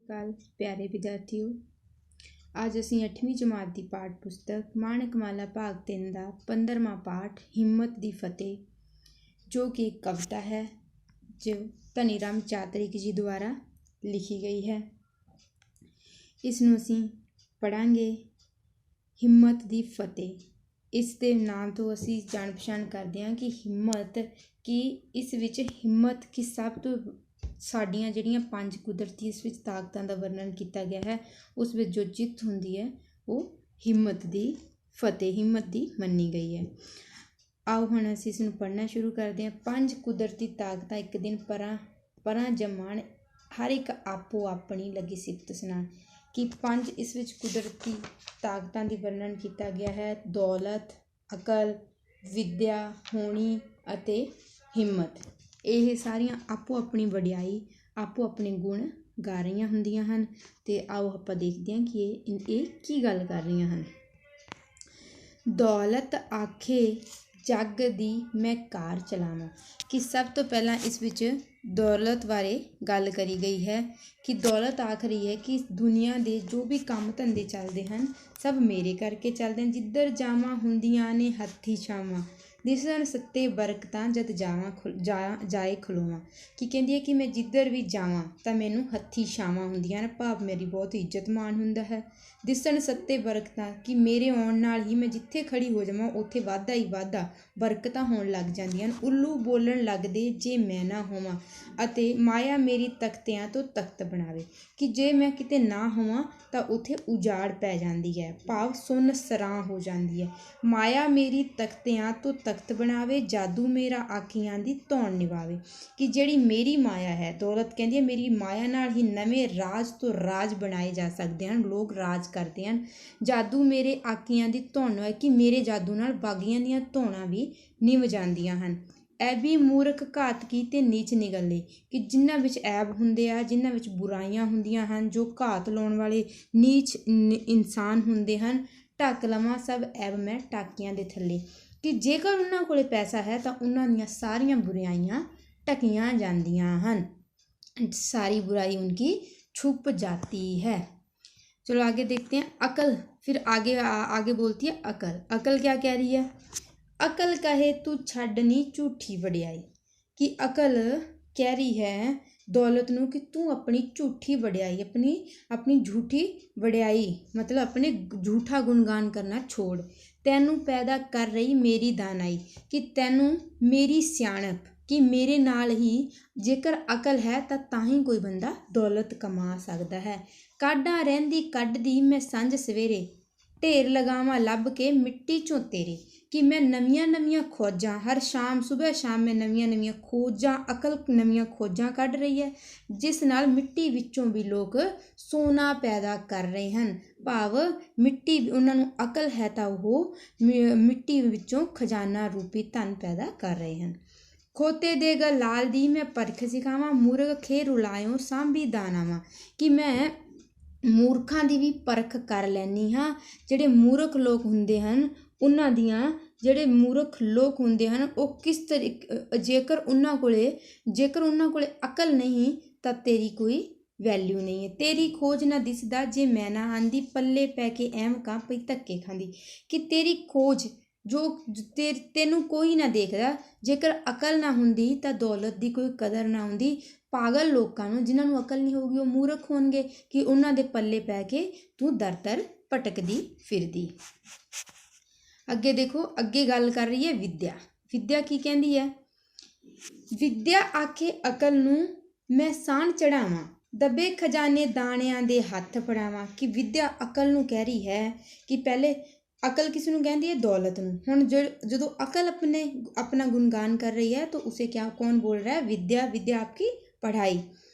ਅਕਾਲ ਪਿਆਰੇ ਵਿਦਿਆਰਥੀਓ। ਅੱਜ ਅਸੀਂ 8ਵੀਂ ਜਮਾਤ ਦੀ ਪਾਠ ਪੁਸਤਕ ਮਾਣਕਮਾਲਾ ਭਾਗ 3 ਦਾ 15ਵਾਂ ਪਾਠ ਹਿੰਮਤ ਦੀ ਫਤਿਹ, ਜੋ ਕਿ ਇੱਕ ਕਵਿਤਾ ਹੈ ਜੋ ਧਨੀ ਰਾਮ ਚਾਤਰਿਕ ਜੀ ਦੁਆਰਾ ਲਿਖੀ ਗਈ ਹੈ। ਇਸ ਨੂੰ ਅਸੀਂ ਪੜ੍ਹਾਂਗੇ। ਹਿੰਮਤ ਦੀ ਫਤਿਹ, ਇਸ ਦੇ ਨਾਮ ਤੋਂ ਅਸੀਂ ਜਾਣ ਪਛਾਣ ਕਰਦੇ ਹਾਂ ਕਿ ਹਿੰਮਤ, ਕਿ ਇਸ ਵਿੱਚ ਹਿੰਮਤ ਕਿ ਸਭ ਤੋਂ ਸਾਡੀਆਂ ਜਿਹੜੀਆਂ 5 ਕੁਦਰਤੀ ਇਸ ਵਿੱਚ ਤਾਕਤਾਂ ਦਾ ਵਰਣਨ ਕੀਤਾ ਗਿਆ ਹੈ, ਉਸ ਵਿੱਚ ਜੋ ਜਿੱਤ ਹੁੰਦੀ ਹੈ ਉਹ ਹਿੰਮਤ ਦੀ ਫਤਿਹ, ਹਿੰਮਤ ਦੀ ਮੰਨੀ ਗਈ ਹੈ। ਆਓ ਹੁਣ ਅਸੀਂ ਇਸ ਨੂੰ ਪੜ੍ਹਨਾ ਸ਼ੁਰੂ ਕਰਦੇ ਹਾਂ। 5 ਕੁਦਰਤੀ ਤਾਕਤਾਂ ਇੱਕ ਦਿਨ ਪਰਾਂ ਜਮਾਣ, ਹਰ ਇੱਕ ਆਪੋ ਆਪਣੀ ਲੱਗੀ ਸਿਫਤ ਸੁਣਾਉਣ। ਕਿ 5 ਇਸ ਵਿੱਚ ਕੁਦਰਤੀ ਤਾਕਤਾਂ ਦੀ ਵਰਣਨ ਕੀਤਾ ਗਿਆ ਹੈ: ਦੌਲਤ, ਅਕਲ, ਵਿੱਦਿਆ, ਹੋਣੀ ਅਤੇ ਹਿੰਮਤ। ਇਹ ਸਾਰੀਆਂ ਆਪੋ ਆਪਣੀ ਵਡਿਆਈ, ਆਪੋ ਆਪਣੇ ਗੁਣ ਗਾ ਰਹੀਆਂ ਹੁੰਦੀਆਂ ਹਨ। ਅਤੇ ਆਓ ਆਪਾਂ ਦੇਖਦੇ ਹਾਂ ਕਿ ਇਹ ਕੀ ਗੱਲ ਕਰ ਰਹੀਆਂ ਹਨ। ਦੌਲਤ ਆਖੇ ਜੱਗ ਦੀ ਮੈਂ ਕਾਰ ਚਲਾਵਾਂ। ਕਿ ਸਭ ਤੋਂ ਪਹਿਲਾਂ ਇਸ ਵਿੱਚ ਦੌਲਤ ਬਾਰੇ ਗੱਲ ਕਰੀ ਗਈ ਹੈ ਕਿ ਦੌਲਤ ਆਖ ਰਹੀ ਹੈ ਕਿ ਦੁਨੀਆ ਦੇ ਜੋ ਵੀ ਕੰਮ ਧੰਦੇ ਚੱਲਦੇ ਹਨ ਸਭ ਮੇਰੇ ਕਰਕੇ ਚੱਲਦੇ ਹਨ। ਜਿੱਧਰ ਜਾਵਾਂ ਹੁੰਦੀਆਂ ਨੇ ਹੱਥੀ ਛਾਵਾਂ, ਦਿਸਣ ਸੱਤੇ ਬਰਕਤਾਂ ਜਦ ਜਾਏ ਖਲੋਵਾਂ। ਕਿ ਕਹਿੰਦੀ ਹੈ ਕਿ ਮੈਂ ਜਿੱਧਰ ਵੀ ਜਾਵਾਂ ਤਾਂ ਮੈਨੂੰ ਹੱਥੀ ਛਾਵਾਂ ਹੁੰਦੀਆਂ ਨੇ, ਭਾਵ ਮੇਰੀ ਬਹੁਤ ਇੱਜ਼ਤ ਮਾਣ ਹੁੰਦਾ ਹੈ। ਦਿਸਣ ਸੱਤੇ ਬਰਕਤਾਂ, ਕਿ ਮੇਰੇ ਆਉਣ ਨਾਲ ਹੀ ਮੈਂ ਜਿੱਥੇ ਖੜੀ ਹੋ ਜਾਵਾਂ ਉੱਥੇ ਵਾਧਾ ਹੀ ਵਾਧਾ ਬਰਕਤਾਂ ਹੋਣ ਲੱਗ ਜਾਂਦੀਆਂ ਹਨ। ਉੱਲੂ ਬੋਲਣ ਲੱਗਦੇ ਜੇ ਮੈਂ ਨਾ ਹੋਵਾਂ, ਅਤੇ ਮਾਇਆ ਮੇਰੀ ਤਖਤਿਆਂ ਤੋਂ ਤਖਤ ਬਣਾਵੇ। ਕਿ ਜੇ ਮੈਂ ਕਿਤੇ ਨਾ ਹੋਵਾਂ ਤਾਂ ਉੱਥੇ ਉਜਾੜ ਪੈ ਜਾਂਦੀ ਹੈ, ਭਾਵ ਸੁੰਨ ਸਰਾਂ ਹੋ ਜਾਂਦੀ ਹੈ। ਮਾਇਆ ਮੇਰੀ ਤਖਤਿਆਂ ਤੋਂ ਤਖਤ ਬਣਾਵੇ, ਜਾਦੂ ਮੇਰਾ ਆਖੀਆਂ ਦੀ ਧੌਣ ਨਿਭਾਵੇ। ਕਿ ਜਿਹੜੀ ਮੇਰੀ ਮਾਇਆ ਹੈ, ਦੌਲਤ ਕਹਿੰਦੀ ਹੈ ਮੇਰੀ ਮਾਇਆ ਨਾਲ ਹੀ ਨਵੇਂ ਰਾਜ ਤੋਂ ਰਾਜ ਬਣਾਏ ਜਾ ਸਕਦੇ ਹਨ, ਲੋਕ ਰਾਜ ਕਰਦੇ ਹਨ। ਜਾਦੂ ਮੇਰੇ ਆਖੀਆਂ ਦੀ ਧੌਣ ਹੈ, ਕਿ ਮੇਰੇ ਜਾਦੂ ਨਾਲ ਬਾਗੀਆਂ ਦੀਆਂ ਧੌਣਾਂ ਵੀ ਨਿਭ ਜਾਂਦੀਆਂ ਹਨ। ਐਬੀ ਮੂਰਖ ਘਾਤਕੀ ਤੇ ਨੀਚ ਨਿਗਲੇ। ਕਿ ਜਿਨ੍ਹਾਂ ਵਿੱਚ ਐਬ ਹੁੰਦੇ ਆ, ਜਿਨ੍ਹਾਂ ਵਿੱਚ ਬੁਰਾਈਆਂ ਹੁੰਦੀਆਂ ਹਨ, ਜੋ ਘਾਤ ਲਾਉਣ ਵਾਲੇ ਨੀਚ ਇਨਸਾਨ ਹੁੰਦੇ ਹਨ, ਢੱਕ ਲਵਾਂ ਸਭ ਐਬ ਮੈਂ ਟਾਕੀਆਂ ਦੇ ਥੱਲੇ। ਕਿ ਜੇਕਰ ਉਹਨਾਂ ਕੋਲ ਪੈਸਾ ਹੈ ਤਾਂ ਉਹਨਾਂ ਦੀਆਂ ਸਾਰੀਆਂ ਬੁਰਾਈਆਂ ਢਕੀਆਂ ਜਾਂਦੀਆਂ ਹਨ, ਸਾਰੀ बुराई उनकी छुप जाती है। चलो आगे देखते हैं। अकल, फिर आगे बोलती है अकल। अकल क्या कह रही है? अकल कहे तू छड्डनी झूठी वडियाई। कि अकल कह रही है दौलत नूं कि तू अपनी झूठी वडियाई, अपनी झूठी वडियाई मतलब अपने झूठा गुणगान करना छोड़। तैनू पैदा कर रही मेरी दानाई। कि तैनू मेरी सियाणप, कि ਮੇਰੇ ਨਾਲ ਹੀ ਜੇਕਰ ਅਕਲ ਹੈ ਤਾਂ ਹੀ ਕੋਈ ਬੰਦਾ ਦੌਲਤ ਕਮਾ ਸਕਦਾ ਹੈ। ਕਾਢਾਂ ਰਹਿੰਦੀ ਕੱਢਦੀ ਮੈਂ ਸੰਝ ਸਵੇਰੇ, ਢੇਰ ਲਗਾਵਾਂ ਲੱਭ ਕੇ ਮਿੱਟੀ ਚੋਂ ਤੇਰੇ। ਕਿ ਮੈਂ ਨਵੀਆਂ ਖੋਜਾਂ, ਹਰ ਸ਼ਾਮ ਸੁਬਹ ਸ਼ਾਮ ਮੈਂ ਨਵੀਆਂ ਖੋਜਾਂ, ਅਕਲ ਨਵੀਆਂ ਖੋਜਾਂ ਕੱਢ ਰਹੀ ਹੈ, ਜਿਸ ਨਾਲ ਮਿੱਟੀ ਵਿੱਚੋਂ ਵੀ ਲੋਕ ਸੋਨਾ ਪੈਦਾ ਕਰ ਰਹੇ ਹਨ। ਭਾਵ ਮਿੱਟੀ, ਉਹਨਾਂ ਨੂੰ ਅਕਲ ਹੈ ਤਾਂ ਉਹ ਮਿੱਟੀ ਵਿੱਚੋਂ ਖਜ਼ਾਨਾ ਰੂਪੀ ਧਨ ਪੈਦਾ ਕਰ ਰਹੇ ਹਨ। ਖੋਤੇ ਦੇ ਲਾਲ ਦੀ ਮੈਂ ਪਰਖ ਸਿਖਾਵਾਂ, ਮੂਰਖ ਖੇ ਰੁਲਾਇਓ ਸਾਂਭੀ ਦਾਨਾਵਾਂ। ਕਿ ਮੈਂ ਮੂਰਖਾਂ ਦੀ ਵੀ ਪਰਖ ਕਰ ਲੈਂਦੀ ਹਾਂ। ਜਿਹੜੇ ਮੂਰਖ ਲੋਕ ਹੁੰਦੇ ਹਨ ਉਹਨਾਂ ਦੀਆਂ, ਜਿਹੜੇ ਮੂਰਖ ਲੋਕ ਹੁੰਦੇ ਹਨ ਉਹ ਕਿਸ ਤਰੀਕੇ, ਜੇਕਰ ਉਹਨਾਂ ਕੋਲੇ ਅਕਲ ਨਹੀਂ ਤਾਂ ਤੇਰੀ ਕੋਈ ਵੈਲਿਊ ਨਹੀਂ ਹੈ। ਤੇਰੀ ਖੋਜ ਨਾ ਦਿਸਦਾ ਜੇ ਮੈਂ ਨਾ ਆਂਦੀ, ਪੱਲੇ ਪੈ ਕੇ ਐਮ ਕਾਂ ਪਈ ਧੱਕੇ ਖਾਂਦੀ। ਕਿ ਤੇਰੀ ਖੋਜ ਜੋ ਤੈਨੂੰ ਕੋਈ ਨਾ ਦੇਖਦਾ, ਜੇਕਰ ਅਕਲ ਨਾ ਹੁੰਦੀ ਤਾਂ ਦੌਲਤ ਦੀ ਕੋਈ ਕਦਰ ਨਾ ਹੁੰਦੀ। ਪਾਗਲ ਲੋਕਾਂ ਨੂੰ, ਜਿਨ੍ਹਾਂ ਨੂੰ ਅਕਲ ਨਹੀਂ ਹੋਊਗੀ, ਉਹ ਮੂਰਖ ਹੋਣਗੇ, ਕਿ ਉਹਨਾਂ ਦੇ ਪੱਲੇ ਪੈ ਕੇ ਤੂੰ ਦਰ ਭਟਕਦੀ ਫਿਰਦੀ। ਅੱਗੇ ਦੇਖੋ, ਅੱਗੇ ਗੱਲ ਕਰ ਰਹੀ ਹੈ ਵਿੱਦਿਆ। ਵਿੱਦਿਆ ਕੀ ਕਹਿੰਦੀ ਹੈ? ਵਿੱਦਿਆ ਆਖੇ ਅਕਲ ਨੂੰ ਮੈਂ ਸਾਣ ਚੜਾਵਾਂ, ਦੱਬੇ ਖਜ਼ਾਨੇ ਦਾਣਿਆਂ ਦੇ ਹੱਥ ਫੜਾਵਾਂ। ਕਿ ਵਿੱਦਿਆ ਅਕਲ ਨੂੰ ਕਹਿ ਰਹੀ ਹੈ ਕਿ ਪਹਿਲੇ ਅਕਲ ਕਿਸ ਨੂੰ ਕਹਿੰਦੀ ਹੈ? ਦੌਲਤ ਨੂੰ। ਹੁਣ ਜਦੋਂ ਅਕਲ अपना गुणगान कर रही है तो उसे कौन बोल रहा है? विद्या आपकी पढ़ाई।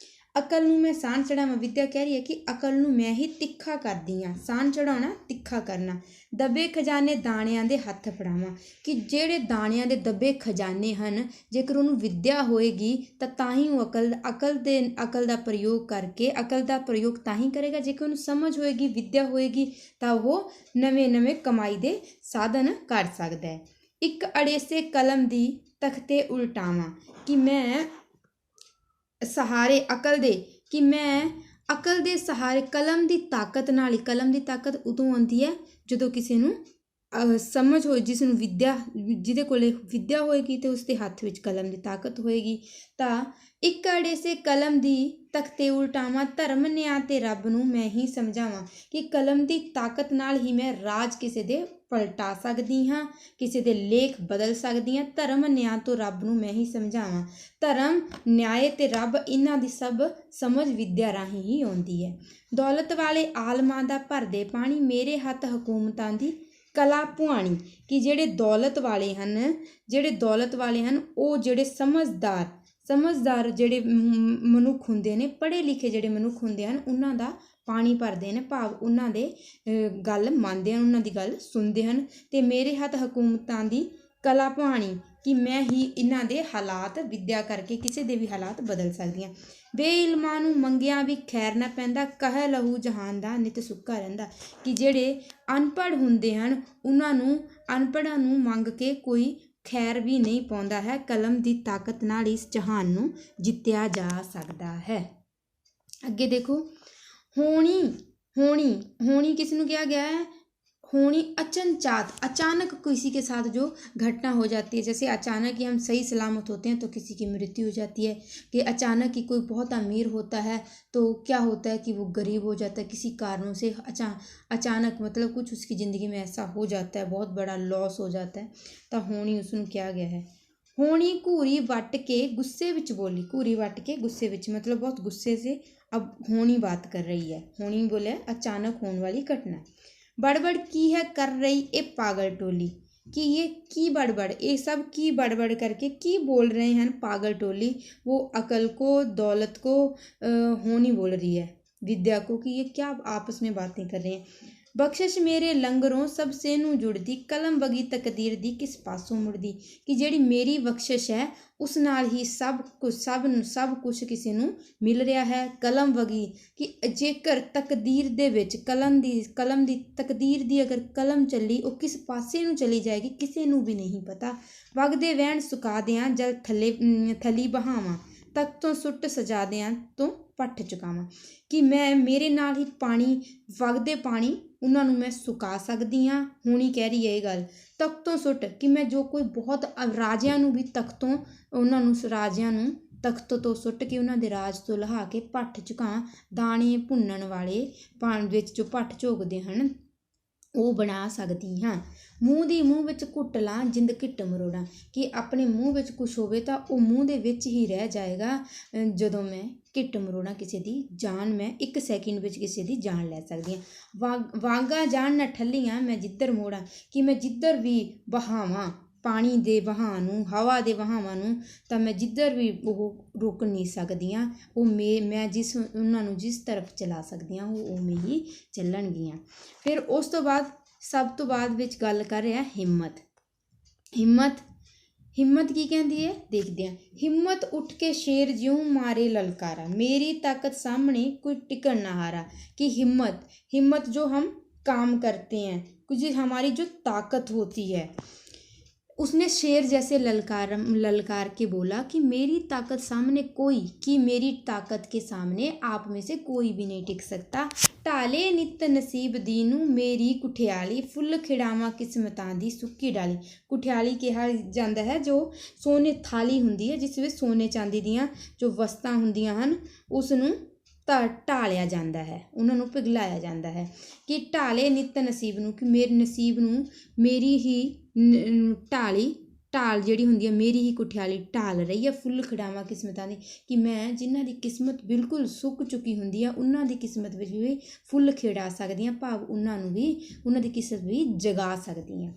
अकल नूं मैं साण चढ़ावां, विद्या कह रही है कि अकल नूं मैं ही तिखा करदी हाँ। साण चढ़ाउणा, तिखा करना। दबे खजाने दाणिਆਂ ਦੇ ਹੱਥ ਫੜਾਵਾਂ। कि ਜਿਹੜੇ ਦਾਣਿਆਂ ਦੇ ਦੱਬੇ ਖਜ਼ਾਨੇ ਹਨ, ਜੇਕਰ ਉਹਨੂੰ ਵਿੱਦਿਆ ਹੋਏਗੀ ਤਾਂ ਹੀ ਉਹ ਅਕਲ ਦਾ ਪ੍ਰਯੋਗ ਕਰਕੇ, ਅਕਲ ਦਾ ਪ੍ਰਯੋਗ ਤਾਂ ਹੀ ਕਰੇਗਾ ਜੇਕਰ ਉਹਨੂੰ ਸਮਝ ਹੋਏਗੀ, ਵਿੱਦਿਆ ਹੋਏਗੀ ਤਾਂ ਉਹ ਨਵੇਂ ਕਮਾਈ ਦੇ ਸਾਧਨ ਕਰ ਸਕਦਾ ਹੈ। ਇੱਕ ਅੜੇਸੇ ਕਲਮ ਦੀ ਤਖਤੇ ਉਲਟਾਵਾਂ। ਕਿ ਮੈਂ ਸਹਾਰੇ ਅਕਲ ਦੇ, ਕਿ ਮੈਂ ਅਕਲ ਦੇ ਸਹਾਰੇ ਕਲਮ ਦੀ ਤਾਕਤ ਨਾਲ ਹੀ, ਕਲਮ ਦੀ ਤਾਕਤ ਉਦੋਂ ਆਉਂਦੀ ਹੈ ਜਦੋਂ ਕਿਸੇ ਨੂੰ ਸਮਝ ਹੋਏ, ਜਿਸ ਨੂੰ ਵਿਦਿਆ, ਜਿਹਦੇ ਕੋਲੇ ਵਿਦਿਆ ਹੋਏਗੀ ਤੇ ਉਸ ਦੇ ਹੱਥ ਵਿੱਚ ਕਲਮ ਦੀ ਤਾਕਤ ਹੋਏਗੀ। ਤਾਂ ਇੱਕ ਅੜੇ ਸੇ ਕਲਮ ਦੀ ਤਖਤੇ ਉਲਟਾਵਾਂ, ਧਰਮ ਨਿਆਂ ਤੇ ਰੱਬ ਨੂੰ ਮੈਂ ਹੀ ਸਮਝਾਵਾਂ। ਕਿ ਕਲਮ ਦੀ ਤਾਕਤ ਨਾਲ ਹੀ ਮੈਂ ਰਾਜ ਕਿਸੇ ਦੇ ਪਲਟਾ ਸਕਦੀ ਹਾਂ, ਕਿਸੇ ਦੇ ਲੇਖ ਬਦਲ ਸਕਦੀ ਹਾਂ। ਧਰਮ ਨਿਆਂ ਤੋਂ ਰੱਬ ਨੂੰ ਮੈਂ ਹੀ ਸਮਝਾਵਾਂ। ਧਰਮ, ਨਿਆਂ ਤੇ ਰੱਬ, ਇਹਨਾਂ ਦੀ ਸਭ ਸਮਝ ਵਿਦਿਆ ਰਾਹੀਂ ਹੀ ਆਉਂਦੀ ਹੈ। ਦੌਲਤ ਵਾਲੇ ਆਲਮਾਂ ਦਾ ਭਰਦੇ ਪਾਣੀ, ਮੇਰੇ ਹੱਥ ਹਕੂਮਤਾਂ ਦੀ ਕਲਾ ਪੁਆਣੀ। ਕਿ ਜਿਹੜੇ ਦੌਲਤ ਵਾਲੇ ਹਨ, ਉਹ ਜਿਹੜੇ ਸਮਝਦਾਰ ਜਿਹੜੇ ਮਨੁੱਖ ਹੁੰਦੇ ਨੇ, ਪੜ੍ਹੇ ਲਿਖੇ ਜਿਹੜੇ ਮਨੁੱਖ ਹੁੰਦੇ ਹਨ, ਉਹਨਾਂ ਦਾ ਪਾਣੀ ਭਰਦੇ ਨੇ, ਭਾਵ ਉਹਨਾਂ ਦੇ ਗੱਲ ਮੰਨਦੇ ਹਨ, ਉਹਨਾਂ ਦੀ ਗੱਲ ਸੁਣਦੇ ਹਨ। ਤੇ ਮੇਰੇ ਹੱਥ ਹਕੂਮਤਾਂ ਦੀ ਕਲਾ ਪੁਆਣੀ, ਕਿ ਮੈਂ ਹੀ ਇਹਨਾਂ ਦੇ ਹਾਲਾਤ, ਵਿਦਿਆ ਕਰਕੇ ਕਿਸੇ ਦੇ ਵੀ ਹਾਲਾਤ ਬਦਲ ਸਕਦੀ ਹਾਂ। ਬੇਇਲਮਾਂ ਨੂੰ ਮੰਗਿਆਂ ਵੀ ਖੈਰ ਨਾ ਪੈਂਦਾ, ਕਹਿ ਲਹੂ ਜਹਾਨ ਦਾ ਨਿਤ ਸੁੱਕਾ ਰਹਿੰਦਾ। ਕਿ ਜਿਹੜੇ ਅਨਪੜ੍ਹ ਹੁੰਦੇ ਹਨ, ਉਹਨਾਂ ਨੂੰ, ਅਨਪੜ੍ਹਾਂ ਨੂੰ ਮੰਗ ਕੇ ਕੋਈ ਖੈਰ ਵੀ ਨਹੀਂ ਪਾਉਂਦਾ ਹੈ। ਕਲਮ ਦੀ ਤਾਕਤ ਨਾਲ ਇਸ ਜਹਾਨ ਨੂੰ ਜਿੱਤਿਆ ਜਾ ਸਕਦਾ ਹੈ। ਅੱਗੇ ਦੇਖੋ, होनी किस ਨੂੰ किया गया है? होनी अचनचात, अचानक किसी के साथ जो घटना हो जाती है, जैसे अचानक ही हम सही सलामत होते हैं तो किसी की मृत्यु हो जाती है। कि अचानक ही कोई बहुत अमीर होता है तो क्या होता है कि वो गरीब हो जाता है किसी कारणों से। अचानक मतलब कुछ उसकी ज़िंदगी में ऐसा हो जाता है, बहुत बड़ा लॉस हो जाता है। तो होनी उसनू किया गया है। होनी घूरी वट के गुस्से विच बोली, घूरी वट के गुस्से विच मतलब बहुत गुस्से से अब होनी बात कर रही है। होनी बोले अचानक होने वाली घटना। बड़बड़ की है कर रही ये पागल टोली, कि ये की बड़बड़, ये सब की बड़बड़ करके की बोल रहे हैं पागल टोली। वो अकल को, दौलत को होनी बोल रही है, विद्या को, कि ये क्या आपस में बातें कर रहे हैं। बख्शिश मेरे लंगरों सब से नू जुड़दी, कलम वगी तकदीर दी किस पासों मुड़दी। कि ਜਿਹੜੀ ਮੇਰੀ ਬਖਸ਼ਿਸ਼ ਹੈ ਉਸ ਨਾਲ ਹੀ ਸਭ ਕੁਝ ਕਿਸੇ ਨੂੰ ਮਿਲ ਰਿਹਾ ਹੈ। ਕਲਮ ਵਗੀ, ਕਿ ਜੇਕਰ ਤਕਦੀਰ ਦੇ ਵਿੱਚ ਕਲਮ ਦੀ ਤਕਦੀਰ ਦੀ ਅਗਰ ਕਲਮ ਚੱਲੀ, ਉਹ ਕਿਸ ਪਾਸੇ ਨੂੰ ਚਲੀ ਜਾਏਗੀ ਕਿਸੇ ਨੂੰ ਵੀ ਨਹੀਂ ਪਤਾ। ਵਗਦੇ ਵਹਿਣ ਸੁਕਾ ਦਿਆਂ ਜਲ ਥਲੀ ਬਹਾਵਾਂ, ਤੱਕ ਤੋਂ ਸੁੱਟ ਸਜਾ ਦਿਆਂ ਤੋਂ ਪੱਠ ਚੁਕਾਵਾਂ। ਕਿ ਮੈਂ, ਮੇਰੇ ਨਾਲ ਹੀ ਪਾਣੀ, ਵਗਦੇ ਪਾਣੀ, ਉਹਨਾਂ ਨੂੰ ਮੈਂ ਸੁਕਾ ਸਕਦੀ ਹਾਂ। ਹੁਣੀ ਕਹਿ ਰਹੀ ਹੈ ਇਹ ਗੱਲ। ਤਖਤ ਤੋਂ ਸੁੱਟ, ਕਿ ਮੈਂ ਜੋ ਕੋਈ ਬਹੁਤ ਰਾਜਿਆਂ ਨੂੰ ਵੀ ਤਖਤੋਂ, ਉਹਨਾਂ ਨੂੰ ਰਾਜਿਆਂ ਨੂੰ ਤਖਤ ਤੋਂ ਸੁੱਟ ਕੇ ਉਹਨਾਂ ਦੇ ਰਾਜ ਤੋਂ ਲਹਾ ਕੇ ਪੱਠ ਚੁਕਾ, ਦਾਣੇ ਭੁੰਨਣ ਵਾਲੇ ਪਾਣੀ ਵਿੱਚ ਜੋ ਪੱਠ ਝੋਕਦੇ ਹਨ ਉਹ ਬਣਾ ਸਕਦੀ ਹਾਂ। ਮੂੰਹ ਦੀ ਮੂੰਹ ਵਿੱਚ ਘੁੱਟ ਲਾਂ ਜਿੰਦ ਘਿੱਟ ਮਰੋੜਾਂ। ਕਿ ਆਪਣੇ ਮੂੰਹ ਵਿੱਚ ਕੁਛ ਹੋਵੇ ਤਾਂ ਉਹ ਮੂੰਹ ਦੇ ਵਿੱਚ ਹੀ ਰਹਿ ਜਾਏਗਾ। ਜਦੋਂ ਮੈਂ ਘਿੱਟ ਮਰੋੜਾਂ ਕਿਸੇ ਦੀ ਜਾਨ, ਮੈਂ 1 ਸੈਕਿੰਡ ਵਿੱਚ ਕਿਸੇ ਦੀ ਜਾਨ ਲੈ ਸਕਦੀ ਹਾਂ। ਵਾਂਗਾ ਜਾਨ ਨਾ ਠੱਲੀਆਂ ਮੈਂ ਜਿੱਧਰ ਮੋੜਾਂ, ਕਿ ਮੈਂ ਜਿੱਧਰ ਵੀ ਵਹਾਵਾਂ ਪਾਣੀ ਦੇ ਵਹਾਅ ਨੂੰ, ਹਵਾ ਦੇ ਵਹਾਵਾਂ ਨੂੰ, ਤਾਂ ਮੈਂ ਜਿੱਧਰ ਵੀ ਉਹ ਰੋਕ ਨਹੀਂ ਸਕਦੀ ਹਾਂ। ਉਹ ਮੈਂ ਉਹਨਾਂ ਨੂੰ ਜਿਸ ਤਰਫ ਚਲਾ ਸਕਦੀ ਹਾਂ ਉਹ ਉਵੇਂ ਹੀ ਚੱਲਣਗੀਆਂ। ਫਿਰ ਉਸ ਤੋਂ ਬਾਅਦ ਸਭ ਤੋਂ ਬਾਅਦ ਵਿੱਚ ਗੱਲ ਕਰ ਰਿਹਾ ਹਿੰਮਤ ਕੀ ਕਹਿੰਦੀ ਹੈ ਦੇਖਦੇ ਹਾਂ। ਹਿੰਮਤ ਉੱਠ ਕੇ ਸ਼ੇਰ ਜਿਉਂ ਮਾਰੇ ਲਲਕਾਰਾ, ਮੇਰੀ ਤਾਕਤ ਸਾਹਮਣੇ ਕੋਈ टिकन ना हारा। कि हिम्मत जो हम काम करते हैं, कुछ हमारी जो ताकत होती है, उसने शेर जैसे ललकार के बोला कि मेरी ताकत सामने कोई, कि मेरी ताकत के सामने आप में से कोई भी नहीं टिक सकता। ਢਾਲੇ ਨਿੱਤ ਨਸੀਬ ਦੀ ਨੂੰ ਮੇਰੀ ਕੁਠਿਆਲੀ, ਫੁੱਲ ਖਿੜਾਵਾਂ ਕਿਸਮਤਾਂ ਦੀ ਸੁੱਕੀ ਡਾਲੀ। ਕੁਠਿਆਲੀ ਕਿਹਾ ਜਾਂਦਾ ਹੈ ਜੋ ਸੋਨੇ ਥਾਲੀ ਹੁੰਦੀ ਹੈ ਜਿਸ ਵਿੱਚ ਸੋਨੇ ਚਾਂਦੀ ਦੀਆਂ ਜੋ ਵਸਤਾਂ ਹੁੰਦੀਆਂ ਹਨ ਉਸ ਨੂੰ ਢਾਲਿਆ ਜਾਂਦਾ ਹੈ, ਉਹਨਾਂ ਨੂੰ ਪਿਘਲਾਇਆ ਜਾਂਦਾ ਹੈ। ਕਿ ਢਾਲੇ ਨਿੱਤ ਨਸੀਬ ਨੂੰ, ਕਿ ਮੇਰੇ ਨਸੀਬ ਨੂੰ ਮੇਰੀ ਹੀ ਢਾਲ ਜਿਹੜੀ ਹੁੰਦੀ ਹੈ, ਮੇਰੀ ਹੀ ਕੁਠਿਆਲੀ ਢਾਲ ਰਹੀ ਹੈ। ਫੁੱਲ ਖਿੜਾਵਾਂ ਕਿਸਮਤਾਂ ਦੀ, ਕਿ ਮੈਂ ਜਿਨ੍ਹਾਂ ਦੀ ਕਿਸਮਤ ਬਿਲਕੁਲ ਸੁੱਕ ਚੁੱਕੀ ਹੁੰਦੀ ਹੈ ਉਹਨਾਂ ਦੀ ਕਿਸਮਤ ਵਿੱਚ ਵੀ ਫੁੱਲ ਖਿੜਾ ਸਕਦੀ ਹਾਂ, ਭਾਵ ਉਹਨਾਂ ਦੀ ਕਿਸਮਤ ਵੀ ਜਗਾ ਸਕਦੀ ਹਾਂ।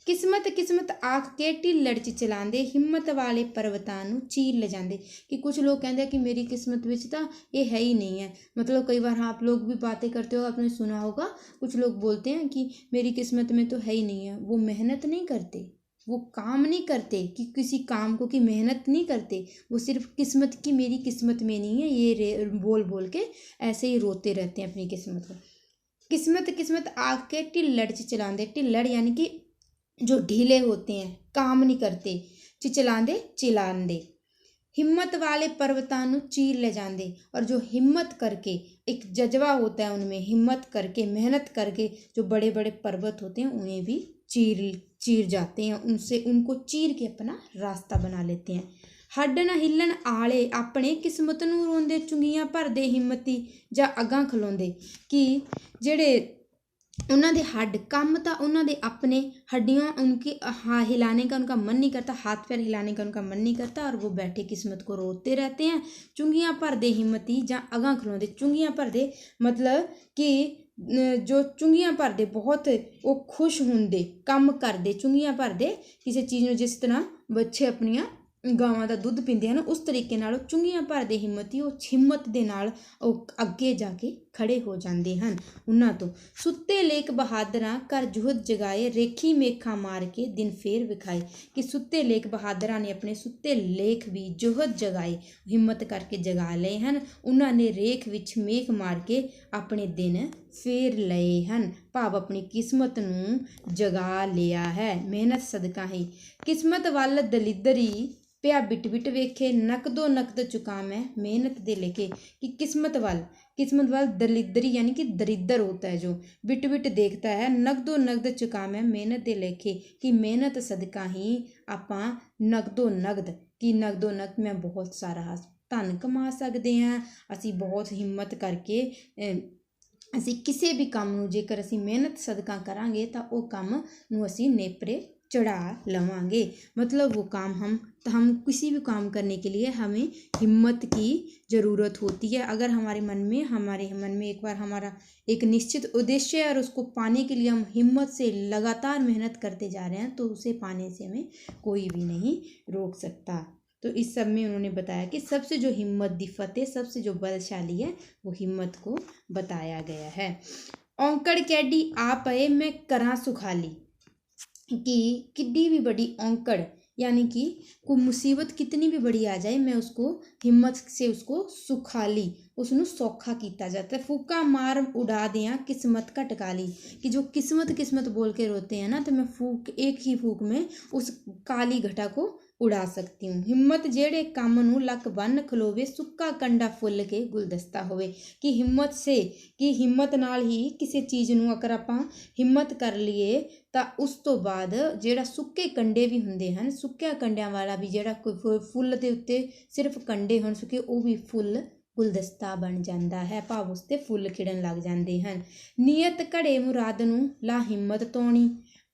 ਕਿਸਮਤ ਆਖ ਕੇ ਢਿੱਲੜ 'ਚ ਚਲਾਉਂਦੇ, ਹਿੰਮਤ ਵਾਲੇ ਪਰਵਤਾਂ ਨੂੰ ਚੀਰ ਲਿਜਾਂਦੇ। कि कुछ लोग कहते हैं कि मेरी किस्मत ਵਿੱਚ ਤਾਂ ਇਹ है ही नहीं है। मतलब कई बार आप लोग भी बातें करते हो, आपने सुना होगा, कुछ लोग बोलते हैं कि मेरी किस्मत में तो है ही नहीं है। वो मेहनत नहीं करते, वो काम नहीं करते, कि किसी काम को की मेहनत नहीं करते, वो सिर्फ किस्मत की मेरी किस्मत में नहीं है ये बोल के ऐसे ही रोते रहते हैं अपनी किस्मत को। किस्मत आग के ढिल्लड़ 'ਚ चलाते, ढिल्लड़ यानी कि जो ढीले होते हैं, काम नहीं करते, चिलांदे। हिम्मत वाले पर्वतां चीर ले जाते। और जो हिम्मत करके, एक जज्बा होता है उनमें, हिम्मत करके मेहनत करके जो बड़े बड़े पर्वत होते हैं उन्हें भी चीर जाते हैं, उनसे उनको चीर के अपना रास्ता बना लेते हैं। हड्ड न हिलन आले अपने किस्मत नूं रोंदे, चुंगियां भरदे हिम्मती जां अगां खलोंदे। कि जेड़े उन्हों के हड्ड काम था, उन्होंने अपने हड्डियां उनकी हिलाने का उनका मन नहीं करता, हाथ पैर हिलाने का उनका मन नहीं करता, और वो बैठे किस्मत को रोते रहते हैं। चुंगियां भरदे हिम्मती जां अगां खलोंदे। चुंगियां भरदे मतलब कि जो चुंगियां भरदे बहुत वो खुश होंदे, काम करते, चुंगियां भरदे किसी चीज़ में, जिस तरह बच्चे अपनियां गावां दा दुੱਧ पींदे हैं, उस तरीके नाल चुंगियां भरदे हिम्मती वो हिम्मत दे नाल अगे जाके खड़े हो जाते हैं। उन्हां तो सुत्ते लेख बहादरां कर जुहद जगाए, रेखी मेखा मार के दिन फेर विखाए। कि सुत्ते लेख बहादरां ने अपने सुत्ते लेख भी जुहद जगाए, हिम्मत करके जगा लए हैं। उन्होंने रेख विच मेख मार के अपने दिन फेर लए हैं, भाव अपनी किस्मत नूं जगा लिया है, मेहनत सदका ही। किस्मत वाल दलिदरी पिया बिट बिट वेखे, नकदो नकद चुकामै मेहनत दे लेके। कि किस्मत वाल दलिदरी यानी कि दरिद्र होता है जो, बिट बिट देखता है, नकदो नकद चुकामै मेहनत दे लेखे। कि मेहनत सदका ही आपां नकदो नकद, कि नकदो नकद मैं बहुत सारा धन कमा सकते हैं। असी बहुत हिम्मत करके ਅਸੀਂ ਕਿਸੇ भी काम ਨੂੰ जेकर ਅਸੀਂ मेहनत सदका करांगे तो वो काम ਨੂੰ ਅਸੀਂ नेपरे चढ़ा लवांगे। मतलब वो काम हम किसी भी काम करने के लिए हमें हिम्मत की ज़रूरत होती है। अगर हमारे मन में एक बार हमारा एक निश्चित उद्देश्य है और उसको पाने के लिए हम हिम्मत से लगातार मेहनत करते जा रहे हैं, तो उसे पाने से हमें कोई भी नहीं रोक सकता। तो इस सब में उन्होंने बताया कि सबसे जो हिम्मत दी फतेह, सबसे जो बलशाली है वो हिम्मत को बताया गया है। औंकड़ कैडी आ पए मैं करा सुखाली। कि किड्डी भी बड़ी औंकड़ यानी कि कोई मुसीबत कितनी भी बड़ी आ जाए, मैं उसको हिम्मत से उसको सुखाली, उसनों सौखा किया जाता है। फूका मार उड़ा दिया किस्मत का टकाली। कि जो किस्मत बोल के रोते हैं ना, तो मैं एक ही फूक में उस काली घटा को उड़ा सकती हूँ। हिम्मत जेड़े काम नूं लक बन खलोवे, सुक्का कंडा फुल के गुलदस्ता होवे। कि हिम्मत से, कि हिम्मत नाल ही किसी चीज़ नूं अगर आपां हिम्मत कर लीए ਤਾਂ ਉਸ ਤੋਂ ਬਾਅਦ ਜਿਹੜਾ ਸੁੱਕੇ ਕੰਡੇ ਵੀ ਹੁੰਦੇ ਹਨ, ਸੁੱਕਿਆ ਕੰਡਿਆਂ ਵਾਲਾ ਵੀ ਜਿਹੜਾ ਕੋਈ ਫੁੱਲ ਦੇ ਉੱਤੇ ਸਿਰਫ ਕੰਡੇ ਹੋਣ ਸੁੱਕੇ, ਉਹ ਵੀ ਫੁੱਲ ਗੁਲਦਸਤਾ ਬਣ ਜਾਂਦਾ ਹੈ, ਭਾਵ ਉਸ 'ਤੇ ਫੁੱਲ ਖਿੜਨ ਲੱਗ ਜਾਂਦੇ ਹਨ। ਨੀਅਤ ਘੜੇ ਮੁਰਾਦ ਨੂੰ ਲਾ ਹਿੰਮਤ ਤੋਣੀ,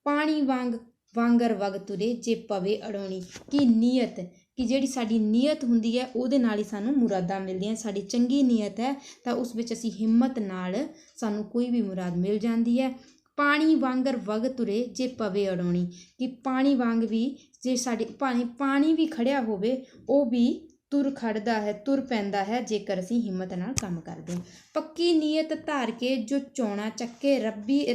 ਪਾਣੀ ਵਾਂਗਰ ਵਗ ਤੁਰੇ ਜੇ ਪਵੇ ਅੜਾਉਣੀ। ਕਿ ਨੀਅਤ, ਕਿ ਜਿਹੜੀ ਸਾਡੀ ਨੀਅਤ ਹੁੰਦੀ ਹੈ ਉਹਦੇ ਨਾਲ ਹੀ ਸਾਨੂੰ ਮੁਰਾਦਾਂ ਮਿਲਦੀਆਂ। ਸਾਡੀ ਚੰਗੀ ਨੀਅਤ ਹੈ ਤਾਂ ਉਸ ਵਿੱਚ ਅਸੀਂ ਹਿੰਮਤ ਨਾਲ ਸਾਨੂੰ ਕੋਈ ਵੀ ਮੁਰਾਦ ਮਿਲ ਜਾਂਦੀ ਹੈ। पानी वांगर वग तुरे जे पवे अड़ाउणी। कि पानी वांग भी जे साडे पानी भी खड़िया होवे, वो भी तुर खड़दा है, तुर पैंदा है जेकर असीं हिम्मत नाल काम करदे हां। पक्की नीयत धार के जो चौना चक्के,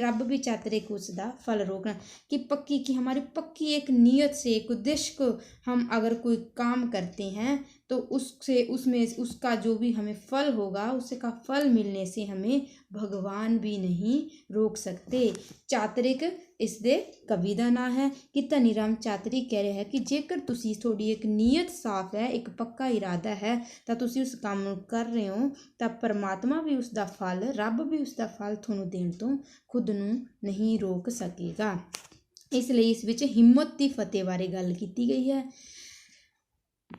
रब भी चातरे को उसदा फल रोकना। कि पक्की, कि हमारी पक्की एक नीयत से, एक उद्देश्य को हम अगर कोई काम करते हैं तो उसका जो भी हमें फल होगा, उसका फल मिलने से हमें भगवान भी नहीं रोक सकते। चातरिक इसदे कवि का नाम है। कि धनी राम चातरिक कह रहा है कि जेकर तुसी थोड़ी एक नीयत साफ है, एक पक्का इरादा है, तो तुसी उस काम कर रहे हो, तो परमात्मा भी उसका फल, रब भी उसका फल थोनों देण तो खुद नूं नहीं रोक सकेगा। इसलिए इस विच हिम्मत की फतेह बारे गल की गई है।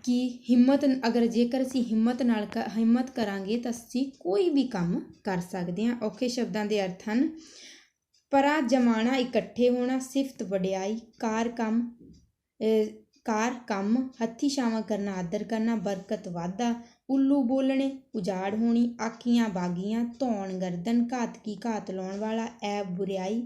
कि हिम्मत अगर जेकर असीं हिम्मत करांगे तो असीं कोई भी काम कर सकते हैं। औखे शब्दां दे अर्थ हन परा जमाना, इकट्ठे होना, सिफत वडियाई, कार कम, हथी छावां करना, आदर करना, बरकत वाधा, उल्लू बोलने, उजाड़ होनी, आखियां बागियां, धौन गर्दन, घात की घात लाउण वाला, ऐब बुरियाई,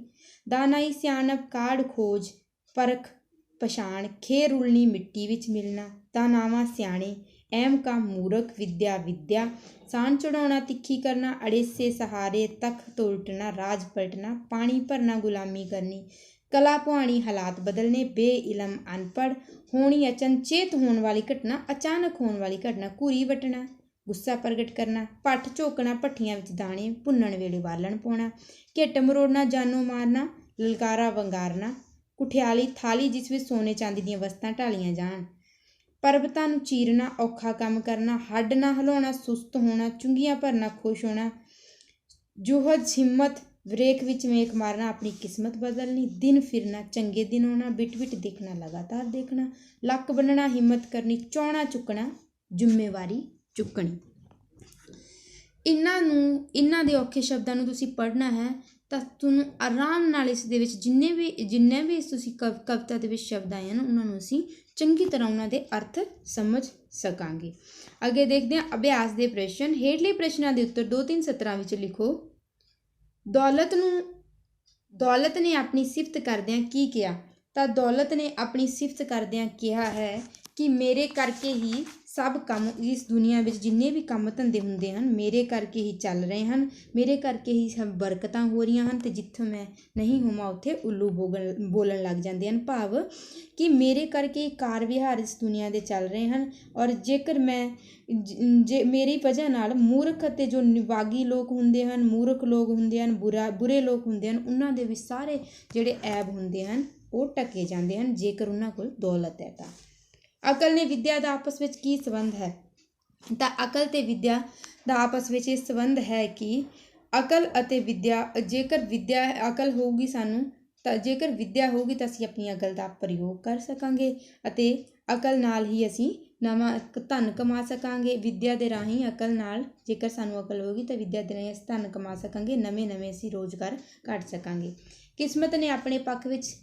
दानाई सियाणप, काढ़ खोज, परख पछाण, खेर उलनी मिट्टी विच मिलना, तानावा सियाणे, ऐम का मूरख, विद्या, सान चढ़ाना, तिखी करना, अड़ेसे सहारे, तख्त उल्टना, राज पलटना, पानी भरना, गुलामी करनी, कला पुआणी, हालात बदलने, बेइलम अनपढ़, होनी अचनचेत होने वाली घटना, अचानक होने वाली घटना, घूरी वटना, गुस्सा प्रगट करना, पट्ठ झोकना, भट्ठियां विच दाने, भुन्नण वेले बालन पाउणा, घिट मरोड़ना, जानो मारना, ललकारा वंगारना, कुठियाली थाली जिस विच सोने चांदी दीयां वस्तां ढालियां जाण, ਪਰਬਤਾਂ ਨੂੰ ਚੀਰਨਾ, ਔਖਾ ਕੰਮ ਕਰਨਾ, ਹੱਡ ਨਾ ਹਿਲਾਉਣਾ, ਸੁਸਤ ਹੋਣਾ, ਚੁੰਗੀਆਂ ਭਰਨਾ, ਖੁਸ਼ ਹੋਣਾ, ਜੋਹਦ ਹਿੰਮਤ, ਰੇਖ ਵਿੱਚ ਮੇਖ ਮਾਰਨਾ, ਆਪਣੀ ਕਿਸਮਤ ਬਦਲਣੀ, ਦਿਨ ਫਿਰਨਾ, ਚੰਗੇ ਦਿਨ ਆਉਣਾ, ਬਿਟ ਬਿਟ ਦੇਖਣਾ, ਲਗਾਤਾਰ ਦੇਖਣਾ, ਲੱਕ ਬੰਨਣਾ, ਹਿੰਮਤ ਕਰਨੀ, ਚੌਣਾ ਚੁੱਕਣਾ, ਜ਼ਿੰਮੇਵਾਰੀ ਚੁੱਕਣੀ। ਇਹਨਾਂ ਦੇ ਔਖੇ ਸ਼ਬਦਾਂ ਨੂੰ ਤੁਸੀਂ ਪੜ੍ਹਨਾ ਹੈ ਤਾਂ ਤੁਹਾਨੂੰ ਆਰਾਮ ਨਾਲ ਇਸ ਦੇ ਵਿੱਚ ਜਿੰਨੇ ਵੀ ਤੁਸੀਂ ਕਵਿਤਾ ਦੇ ਵਿੱਚ ਸ਼ਬਦ ਆਏ ਹਨ ਉਹਨਾਂ ਨੂੰ ਅਸੀਂ ਚੰਗੀ ਤਰ੍ਹਾਂ ਉਹਨਾਂ ਦੇ ਅਰਥ ਸਮਝ ਸਕਾਂਗੇ। ਅੱਗੇ ਦੇਖਦੇ ਹਾਂ ਅਭਿਆਸ ਦੇ ਪ੍ਰਸ਼ਨ। ਹੇਠਲੇ ਪ੍ਰਸ਼ਨਾਂ ਦੇ ਉੱਤਰ 2-3 ਸਤਰਾਂ ਵਿੱਚ ਲਿਖੋ। ਦੌਲਤ ਨੇ ਆਪਣੀ ਸਿਫਤ ਕਰਦਿਆਂ ਕੀ ਕਿਹਾ? ਤਾਂ ਦੌਲਤ ਨੇ ਆਪਣੀ ਸਿਫਤ ਕਰਦਿਆਂ ਕਿਹਾ ਹੈ ਕਿ ਮੇਰੇ ਕਰਕੇ ਹੀ ਸਭ ਕੰਮ ਇਸ ਦੁਨੀਆ ਵਿੱਚ ਜਿੰਨੇ ਵੀ ਕੰਮ ਧੰਦੇ ਹੁੰਦੇ ਹਨ ਮੇਰੇ ਕਰਕੇ ਹੀ ਚੱਲ ਰਹੇ ਹਨ, ਮੇਰੇ ਕਰਕੇ ਹੀ ਸਭ ਬਰਕਤਾਂ ਹੋ ਰਹੀਆਂ ਹਨ, ਅਤੇ ਜਿੱਥੋਂ ਮੈਂ ਨਹੀਂ ਹੋਵਾਂ ਉੱਥੇ ਉੱਲੂ ਬੋਲਣ ਲੱਗ ਜਾਂਦੇ ਹਨ। ਭਾਵ ਕਿ ਮੇਰੇ ਕਰਕੇ ਹੀ ਕਾਰ ਵਿਹਾਰ ਇਸ ਦੁਨੀਆ ਦੇ ਚੱਲ ਰਹੇ ਹਨ, ਔਰ ਜੇਕਰ ਜੇ ਮੇਰੀ ਵਜ੍ਹਾ ਨਾਲ ਮੂਰਖ ਅਤੇ ਜੋ ਨਿਵਾਗੀ ਲੋਕ ਹੁੰਦੇ ਹਨ, ਮੂਰਖ ਲੋਕ ਹੁੰਦੇ ਹਨ, ਬੁਰੇ ਲੋਕ ਹੁੰਦੇ ਹਨ, ਉਹਨਾਂ ਦੇ ਵੀ ਸਾਰੇ ਜਿਹੜੇ ਐਬ ਹੁੰਦੇ ਹਨ ਉਹ ਢਕੇ ਜਾਂਦੇ ਹਨ ਜੇਕਰ ਉਹਨਾਂ ਕੋਲ ਦੌਲਤ ਹੈ ਤਾਂ। ਅਕਲ ਨੇ ਵਿੱਦਿਆ ਦਾ ਆਪਸ ਵਿੱਚ ਕੀ ਸੰਬੰਧ ਹੈ? ਤਾਂ ਅਕਲ ਅਤੇ ਵਿੱਦਿਆ ਦਾ ਆਪਸ ਵਿੱਚ ਇਹ ਸੰਬੰਧ ਹੈ ਕਿ ਅਕਲ ਅਤੇ ਵਿੱਦਿਆ, ਜੇਕਰ ਅਕਲ ਹੋਊਗੀ ਸਾਨੂੰ ਤਾਂ ਜੇਕਰ ਵਿੱਦਿਆ ਹੋਊਗੀ ਤਾਂ ਅਸੀਂ ਆਪਣੀ ਅਕਲ ਦਾ ਪ੍ਰਯੋਗ ਕਰ ਸਕਾਂਗੇ ਅਤੇ ਅਕਲ ਨਾਲ ਹੀ ਅਸੀਂ ਨਵਾਂ ਧਨ ਕਮਾ ਸਕਾਂਗੇ। ਵਿੱਦਿਆ ਦੇ ਰਾਹੀਂ ਅਕਲ ਨਾਲ ਜੇਕਰ ਸਾਨੂੰ ਅਕਲ ਹੋਊਗੀ ਤਾਂ ਵਿੱਦਿਆ ਦੇ ਰਾਹੀਂ ਅਸੀਂ ਧਨ ਕਮਾ ਸਕਾਂਗੇ, ਨਵੇਂ ਅਸੀਂ ਰੋਜ਼ਗਾਰ ਕੱਢ ਸਕਾਂਗੇ। ਕਿਸਮਤ ਨੇ ਆਪਣੇ ਪੱਖ ਵਿੱਚ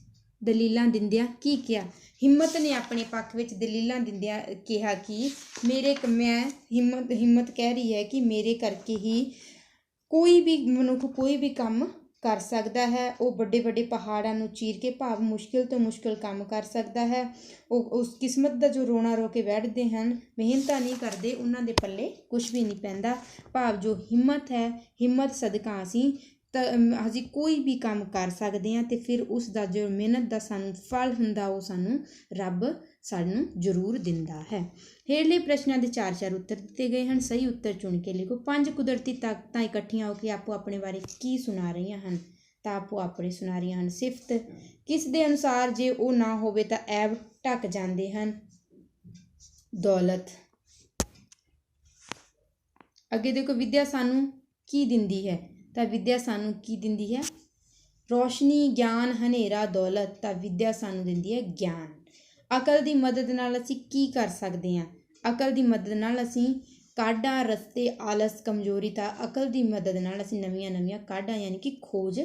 ਦਲੀਲਾਂ ਦਿੰਦਿਆਂ ਕੀ ਕਿਹਾ? ਹਿੰਮਤ ਨੇ ਆਪਣੇ ਪੱਖ ਵਿੱਚ ਦਲੀਲਾਂ ਦਿੰਦਿਆਂ ਕਿਹਾ ਕਿ ਹਿੰਮਤ ਕਹਿ ਰਹੀ ਹੈ ਕਿ ਮੇਰੇ ਕਰਕੇ ਹੀ ਕੋਈ ਵੀ ਮਨੁੱਖ ਕੋਈ ਵੀ ਕੰਮ ਕਰ ਸਕਦਾ ਹੈ। ਉਹ ਵੱਡੇ ਵੱਡੇ ਪਹਾੜਾਂ ਨੂੰ ਚੀਰ ਕੇ ਭਾਵ ਮੁਸ਼ਕਿਲ ਤੋਂ ਮੁਸ਼ਕਿਲ ਕੰਮ ਕਰ ਸਕਦਾ ਹੈ। ਉਹ ਉਸ ਕਿਸਮਤ ਦਾ ਜੋ ਰੋਣਾ ਰੋ ਕੇ ਬੈਠਦੇ ਹਨ, ਮਿਹਨਤਾਂ ਨਹੀਂ ਕਰਦੇ, ਉਹਨਾਂ ਦੇ ਪੱਲੇ ਕੁਛ ਵੀ ਨਹੀਂ ਪੈਂਦਾ। ਭਾਵ ਜੋ ਹਿੰਮਤ ਹੈ, ਹਿੰਮਤ ਸਦਕਾ ਅਸੀਂ ਕੋਈ ਵੀ ਕੰਮ ਕਰ ਸਕਦੇ ਹਾਂ ਅਤੇ ਫਿਰ ਉਸ ਦਾ ਜੋ ਮਿਹਨਤ ਦਾ ਸਾਨੂੰ ਫਲ ਹੁੰਦਾ ਉਹ ਰੱਬ ਸਾਨੂੰ ਜ਼ਰੂਰ ਦਿੰਦਾ ਹੈ। ਹੇਠਲੇ ਪ੍ਰਸ਼ਨਾਂ ਦੇ 4-4 ਉੱਤਰ ਦਿੱਤੇ ਗਏ ਹਨ। ਸਹੀ ਉੱਤਰ ਚੁਣ ਕੇ ਲਿਖੋ। 5 ਕੁਦਰਤੀ ਤਾਕਤਾਂ ਇਕੱਠੀਆਂ ਹੋ ਕੇ ਆਪੋ ਆਪਣੇ ਬਾਰੇ ਕੀ ਸੁਣਾ ਰਹੀਆਂ ਹਨ? ਤਾਂ ਆਪੋ ਆਪਣੇ ਸੁਣਾ ਰਹੀਆਂ ਹਨ। ਸਿਫਤ ਕਿਸ ਦੇ ਅਨੁਸਾਰ ਜੇ ਉਹ ਨਾ ਹੋਵੇ ਤਾਂ ਐਬ ਢੱਕ ਜਾਂਦੇ ਹਨ। ਦੌਲਤ। ਅੱਗੇ ਦੇਖੋ ਵਿੱਦਿਆ ਸਾਨੂੰ ਕੀ ਦਿੰਦੀ ਹੈ? ਤਾਂ ਵਿੱਦਿਆ ਸਾਨੂੰ ਕੀ ਦਿੰਦੀ ਹੈ? ਰੋਸ਼ਨੀ, ਗਿਆਨ, ਹਨੇਰਾ, ਦੌਲਤ। ਤਾਂ ਵਿੱਦਿਆ ਸਾਨੂੰ ਦਿੰਦੀ ਹੈ ਗਿਆਨ। ਅਕਲ ਦੀ ਮਦਦ ਨਾਲ ਅਸੀਂ ਕੀ ਕਰ ਸਕਦੇ ਹਾਂ? ਅਕਲ ਦੀ ਮਦਦ ਨਾਲ ਅਸੀਂ ਕਾਢਾਂ, ਰਸਤੇ, ਆਲਸ, ਕਮਜ਼ੋਰੀ। ਤਾਂ ਅਕਲ ਦੀ ਮਦਦ ਨਾਲ ਅਸੀਂ ਨਵੀਆਂ ਕਾਢਾਂ ਯਾਨੀ ਕਿ ਖੋਜ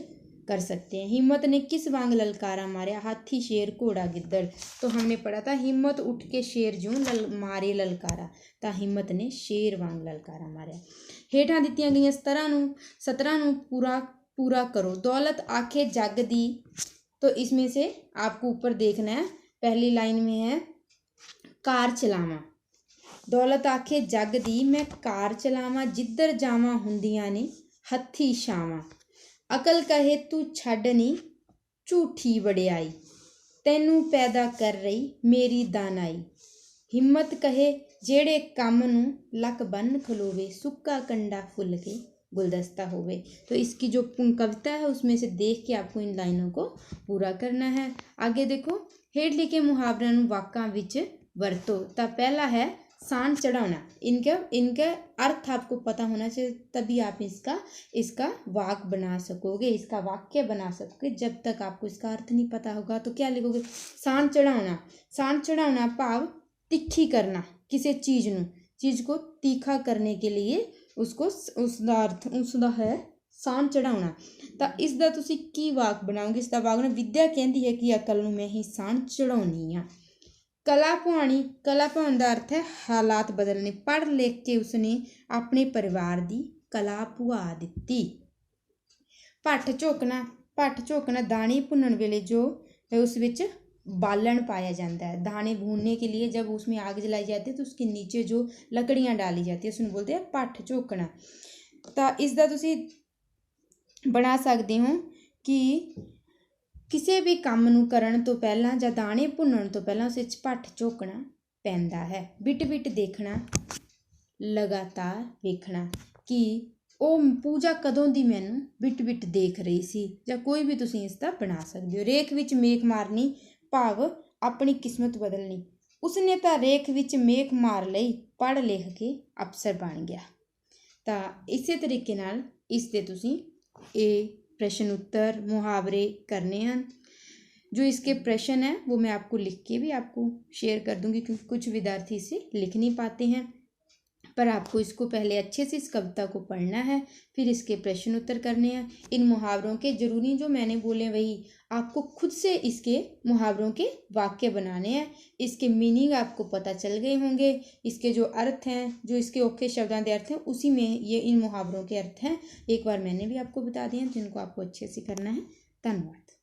कर सकते हैं। हिम्मत ने किस वांग ललकारा मारा? हाथी, शेर, घोड़ा, गिद्दड़। तो हमने पढ़ा था हिम्मत उठ के शेर जूं मारे ललकारा। तो हिम्मत ने शेर वांग ललकारा मारिया। हेठां दित्तियां गईयां 17 नूं पूरा करो। दौलत आखे जग दी। तो इसमें से आपको ऊपर देखना है, पहली लाइन में है कार चलावां। दौलत आखे जग दी मैं कार चलावां, जिधर जावां हुंदियां ने हत्थी छावां। अकल कहे तू छड्ड नी झूठी वडियाई, तैनू पैदा कर रही मेरी दानाई। हिम्मत कहे जेड़े काम नू लक बन खलोवे, सुक्का कंडा फुल के गुलदस्ता होवे। तो इसकी जो कविता है उसमें से देख के आपको इन लाइनों को पूरा करना है। आगे देखो, हेठ लिखे मुहावरों नू वाकां विच वरतो। तो पहला है सान चढ़ाना। इनका अर्थ आपको पता होना चाहिए, तभी आप इसका वाक बना सकोगे, इसका वाक्य बना सकोगे। जब तक आपको इसका अर्थ नहीं पता होगा तो क्या लिखोगे? सान चढ़ाना। सान चढ़ाना भाव तिखी करना, किसी चीज़ को तीखा करने के लिए उसका अर्थ उसका है सान चढ़ाना। तो इसका तुसी की वाक बनाओगे? इसका वाक ना विद्या कहती है कि अकल नूं मैं ही सान चढ़ाउणी आ। कला पुआणी। कला पुआण का अर्थ है हालात बदलने। पढ़ लिख के उसने अपने परिवार की कला पुआ दी। भट्ठ झोकना। भट्ठ झोकना दाने भुनन वेले जो उस विच बालन पाया जाता है। दाने भूनने के लिए जब उसमें आग जलाई जाती है तो उसके नीचे जो लकड़ियाँ डाली जाती है उसमें बोलते हैं भट्ठ झोकना। तो इसका तुसी बना सकते हो कि किसी भी काम नूं करन तो पहला जां दाने भुनन तो पहला उस विच भट्ठ झोकना पैंदा है। बिट बिट देखना, लगातार वेखना कि ਉਹ ਪੂਜਾ ਕਦੋਂ ਦੀ ਮੈਨੂੰ ਬਿਟ ਬਿਟ ਦੇਖ ਰਹੀ ਸੀ, ਜਾਂ ਕੋਈ ਵੀ ਤੁਸੀਂ ਇਸ ਦਾ ਬਣਾ ਸਕਦੇ ਹੋ। ਰੇਖ ਵਿੱਚ ਮੇਖ ਮਾਰਨੀ ਭਾਵ ਆਪਣੀ ਕਿਸਮਤ ਬਦਲਣੀ। ਉਸਨੇ ਤਾਂ ਰੇਖ ਵਿੱਚ ਮੇਖ ਮਾਰ ਲਈ, ਪੜ੍ਹ ਲਿਖ ਕੇ ਅਫਸਰ ਬਣ ਗਿਆ। ਤਾਂ ਇਸੇ ਤਰੀਕੇ ਨਾਲ ਇਸ ਦੇ ਤੁਸੀਂ ਇਹ प्रश्न उत्तर मुहावरे करने हैं। जो इसके प्रश्न हैं वो मैं आपको लिख के भी आपको शेयर कर दूंगी, क्योंकि कुछ विद्यार्थी इसे लिख नहीं पाते हैं। पर आपको इसको पहले अच्छे से इस कविता को पढ़ना है, फिर इसके प्रश्न उत्तर करने हैं। इन मुहावरों के जरूरी जो मैंने बोले वही आपको खुद से इसके मुहावरों के वाक्य बनाने हैं। इसके मीनिंग आपको पता चल गए होंगे, इसके जो अर्थ हैं, जो इसके औखे शब्दां के अर्थ हैं, उसी में ये इन मुहावरों के अर्थ हैं। एक बार मैंने भी आपको बता दिए हैं, जिनको आपको अच्छे से करना है। धन्यवाद।